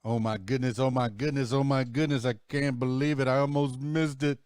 Oh my goodness, oh my goodness, oh my goodness. I can't believe it. I almost missed it.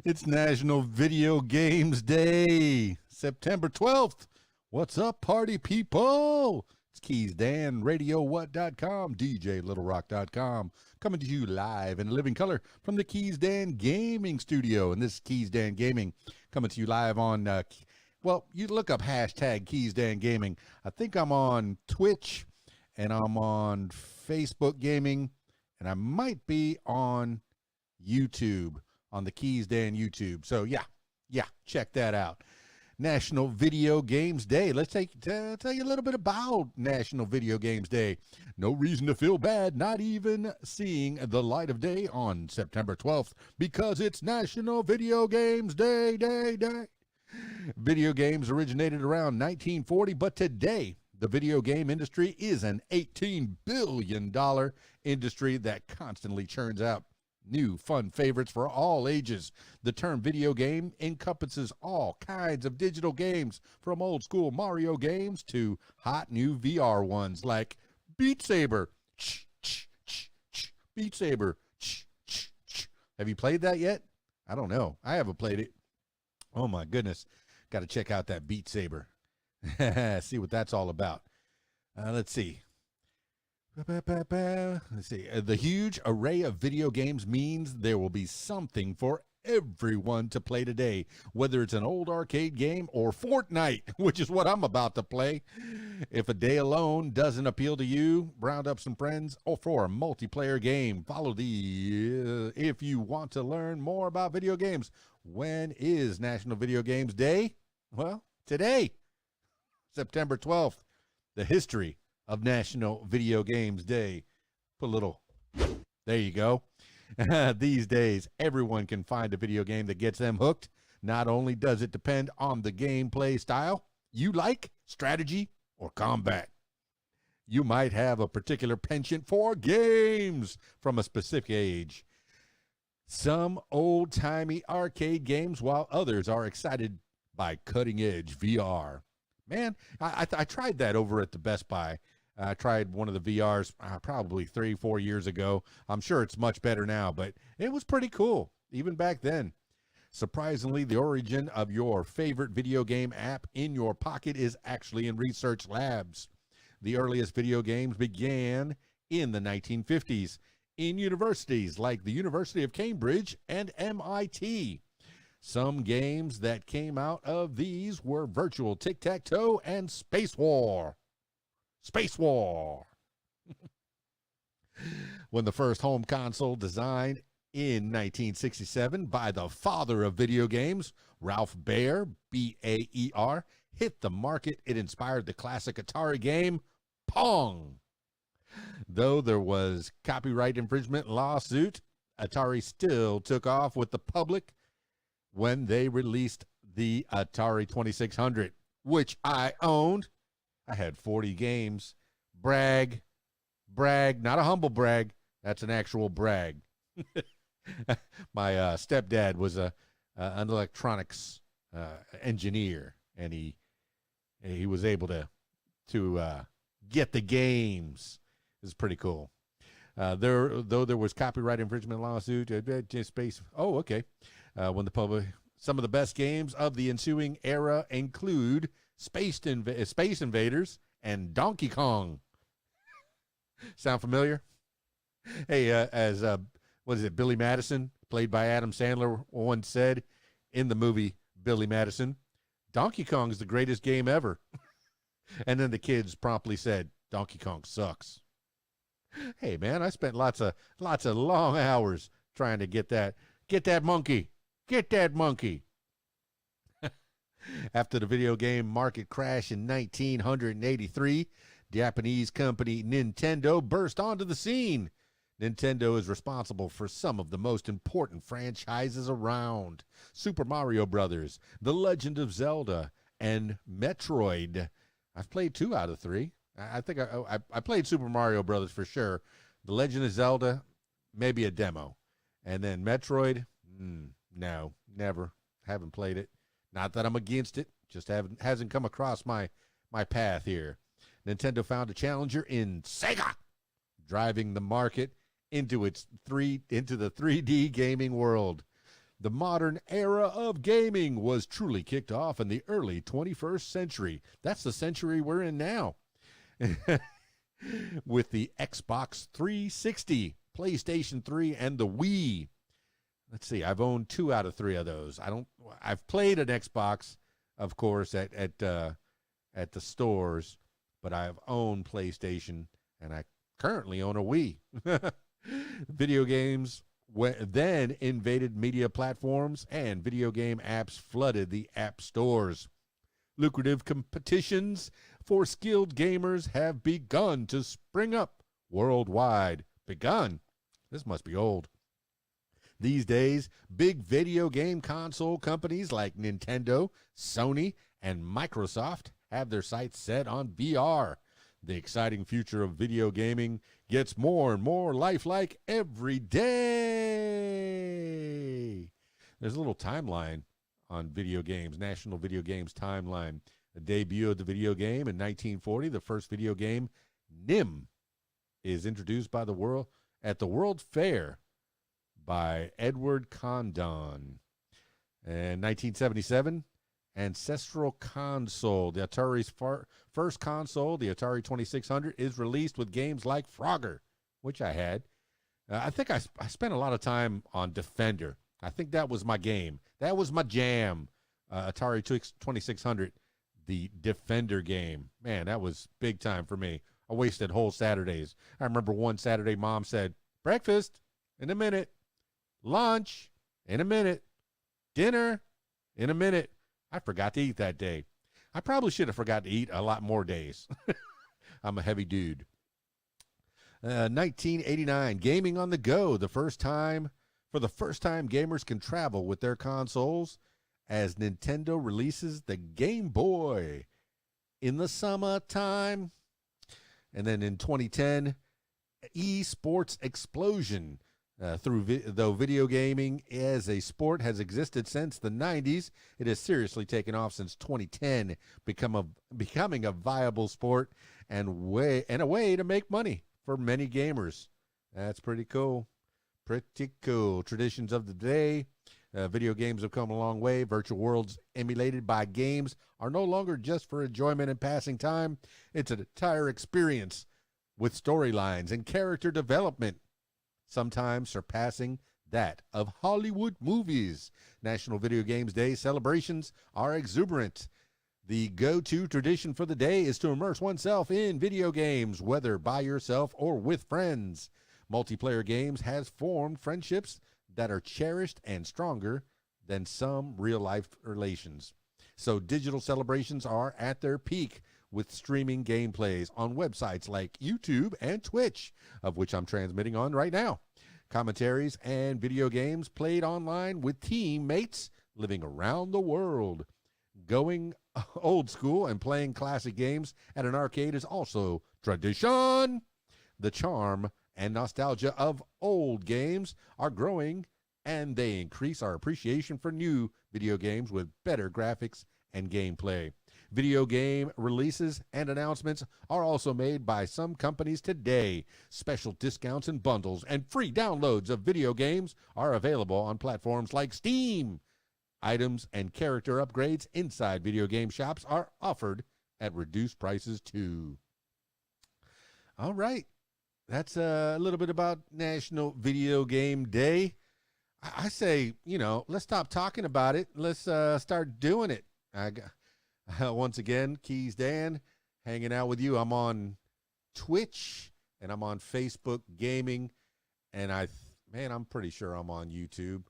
It's National Video Games Day, September 12th. What's up, party people? It's KeysDAN RadioWhat.com, DJLittleRock.com, coming to you live in living color from the KeysDAN Gaming Studio. And this is KeysDAN Gaming coming to you live on, you look up hashtag KeysDAN Gaming. I think I'm on Twitch and I'm on Facebook Gaming, and I might be on YouTube, on the KeysDAN YouTube. So yeah, check that out. National Video Games Day. Let's tell you a little bit about National Video Games Day. No reason to feel bad, not even seeing the light of day on September 12th, because it's National Video Games Day. Video games originated around 1940, but today, the video game industry is an $18 billion industry that constantly churns out new fun favorites for all ages. The term video game encompasses all kinds of digital games, from old school Mario games to hot new VR ones like Beat Saber. Beat Saber. Have you played that yet? I don't know. I haven't played it. Oh my goodness. Got to check out that Beat Saber. See what that's all about. Let's see. The huge array of video games means there will be something for everyone to play today, whether it's an old arcade game or Fortnite, which is what I'm about to play. If a day alone doesn't appeal to you, round up some friends or for a multiplayer game. Follow the if you want to learn more about video games. When is National Video Games Day? Well, today, September 12th, the history of National Video Games Day. Put a little, there you go. These days, everyone can find a video game that gets them hooked. Not only does it depend on the gameplay style you like, strategy, or combat. You might have a particular penchant for games from a specific age. Some old-timey arcade games, while others are excited by cutting-edge VR. Man, I tried that over at the Best Buy. I tried one of the VRs probably 3-4 years ago. I'm sure it's much better now, but it was pretty cool, even back then. Surprisingly, the origin of your favorite video game app in your pocket is actually in research labs. The earliest video games began in the 1950s in universities like the University of Cambridge and MIT. Some games that came out of these were Virtual Tic-Tac-Toe and Space War. Space War. When the first home console, designed in 1967 by the father of video games, Ralph Baer, B-A-E-R, hit the market, it inspired the classic Atari game, Pong. Though there was copyright infringement lawsuit, Atari still took off with the public when they released the Atari 2600, which I owned. I had 40 games. Brag, not a humble brag. That's an actual brag. My stepdad was an electronics engineer, and he was able to get the games. It was pretty cool. Though there was copyright infringement lawsuit, space. Oh, okay. Some of the best games of the ensuing era include Space Invaders and Donkey Kong. Sound familiar? Hey, Billy Madison, played by Adam Sandler, once said in the movie Billy Madison, Donkey Kong is the greatest game ever. And then the kids promptly said, Donkey Kong sucks. Hey man, I spent lots of long hours trying to get that monkey. Get that monkey. After the video game market crash in 1983, Japanese company Nintendo burst onto the scene. Nintendo is responsible for some of the most important franchises around: Super Mario Brothers, The Legend of Zelda, and Metroid. I've played 2 out of 3. I think I played Super Mario Brothers for sure. The Legend of Zelda, maybe a demo. And then Metroid, no, never. Haven't played it. Not that I'm against it, just hasn't come across my path here. Nintendo found a challenger in Sega. driving the market into the 3D gaming world. The modern era of gaming was truly kicked off in the early 21st century. That's the century we're in now. With the Xbox 360, PlayStation 3, and the Wii. Let's see, I've owned 2 out of 3 of those. I've played an Xbox, of course, at the stores, but I've owned PlayStation, and I currently own a Wii. Video games then invaded media platforms, and video game apps flooded the app stores. Lucrative competitions for skilled gamers have begun to spring up worldwide. Begun? This must be old. These days, big video game console companies like Nintendo, Sony, and Microsoft have their sights set on VR. The exciting future of video gaming gets more and more lifelike every day. There's a little timeline on video games, National Video Games Timeline. The debut of the video game in 1940, the first video game, NIM, is introduced by the world at the World Fair by Edward Condon. In 1977, Ancestral Console, the Atari's first console, the Atari 2600, is released with games like Frogger, which I had. I think I spent a lot of time on Defender. I think that was my game. That was my jam. Atari 2600, the Defender game. Man, that was big time for me. I wasted whole Saturdays. I remember one Saturday, Mom said, breakfast in a minute, lunch in a minute, dinner in a minute. I forgot to eat that day. I probably should have forgot to eat a lot more days. I'm a heavy dude. 1989, gaming on the go. For the first time, gamers can travel with their consoles as Nintendo releases the Game Boy in the summertime. And then in 2010, esports explosion. Though video gaming as a sport has existed since the 90s, it has seriously taken off since 2010, becoming a viable sport and a way to make money for many gamers. That's pretty cool. Pretty cool. Traditions of the day. Video games have come a long way. Virtual worlds emulated by games are no longer just for enjoyment and passing time. It's an entire experience with storylines and character development, sometimes surpassing that of Hollywood movies. National Video Games Day celebrations are exuberant. The go-to tradition for the day is to immerse oneself in video games, whether by yourself or with friends. Multiplayer games has formed friendships that are cherished and stronger than some real-life relations. So digital celebrations are at their peak with streaming gameplays on websites like YouTube and Twitch, of which I'm transmitting on right now. Commentaries and video games played online with teammates living around the world. Going old school and playing classic games at an arcade is also tradition. The charm and nostalgia of old games are growing, and they increase our appreciation for new video games with better graphics and gameplay. Video game releases and announcements are also made by some companies today. Special discounts and bundles and free downloads of video games are available on platforms like Steam. Items and character upgrades inside video game shops are offered at reduced prices too. All right. That's a little bit about National Video Game Day. I say, let's stop talking about it. Let's start doing it. Once again, KeysDAN, hanging out with you. I'm on Twitch, and I'm on Facebook Gaming, and I'm pretty sure I'm on YouTube.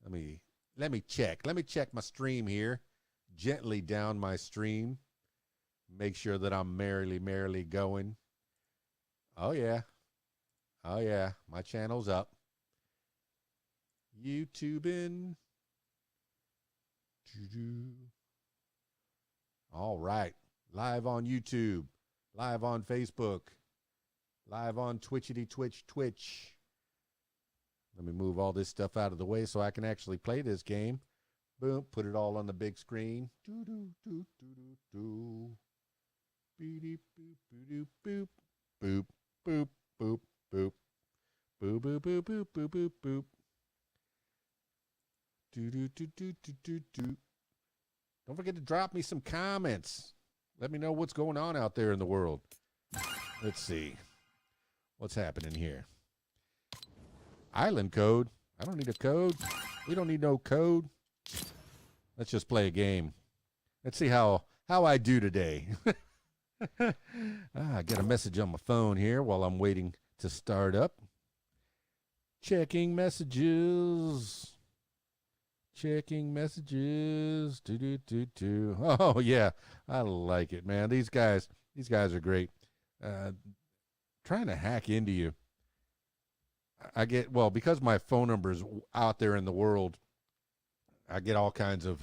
Let me check. Let me check my stream here. Gently down my stream. Make sure that I'm merrily going. Oh, yeah. My channel's up. YouTubing. All right. Live on YouTube. Live on Facebook. Live on Twitch. Let me move all this stuff out of the way so I can actually play this game. Boom. Put it all on the big screen. Boop, boop, boop, boop, boop, boop, boop. Boop. Boop, boop, boop, boop, boop, boop, boop. Do, do, do, do, do, do, do. Don't forget to drop me some comments. Let me know what's going on out there in the world. Let's see. What's happening here? Island code. I don't need a code. We don't need no code. Let's just play a game. Let's see how I do today. I got a message on my phone here while I'm waiting to start up. Checking messages. Checking messages. Oh yeah, I like it, man. These guys are great. Trying to hack into you. Because my phone number is out there in the world, I get all kinds of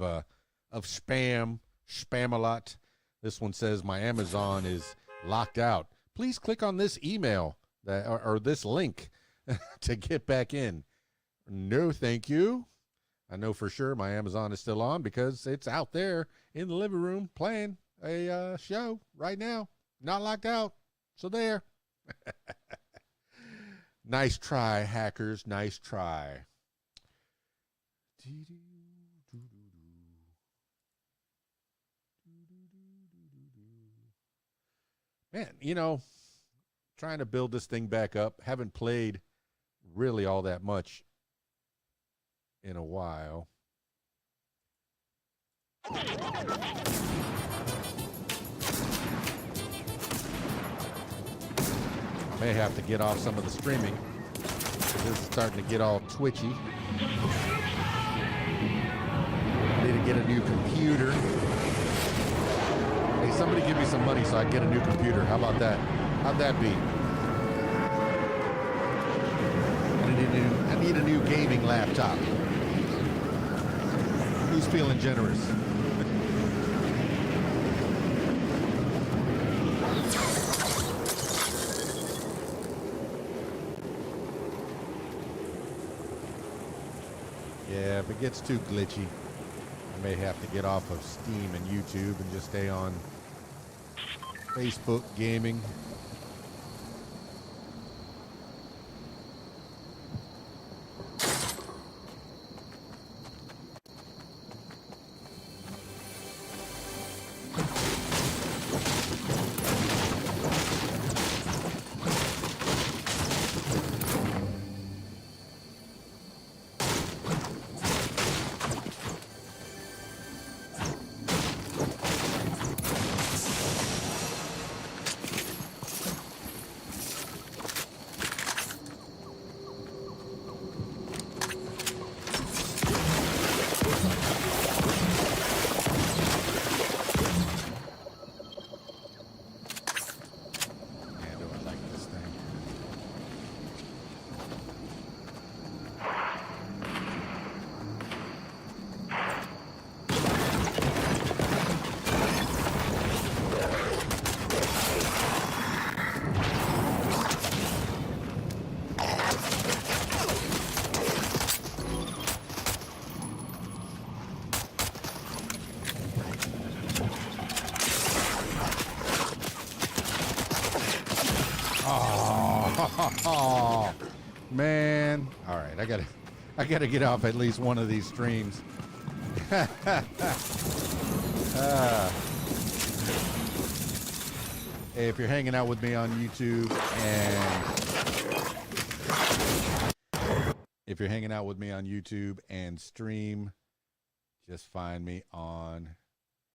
spam a lot. This one says my Amazon is locked out. Please click on this email or this link to get back in. No, thank you. I know for sure my Amazon is still on because it's out there in the living room playing a show right now. Not locked out. So there. Nice try, hackers. Nice try. Man, trying to build this thing back up. Haven't played really all that much in a while. I may have to get off some of the streaming. This is starting to get all twitchy. I need to get a new computer. Hey, somebody give me some money so I can get a new computer. How about that? How'd that be? I need a new gaming laptop. Who's feeling generous? Yeah, if it gets too glitchy, I may have to get off of Steam and YouTube and just stay on Facebook gaming. Oh man! All right, I gotta get off at least one of these streams. Hey, if you're hanging out with me on YouTube and stream, just find me on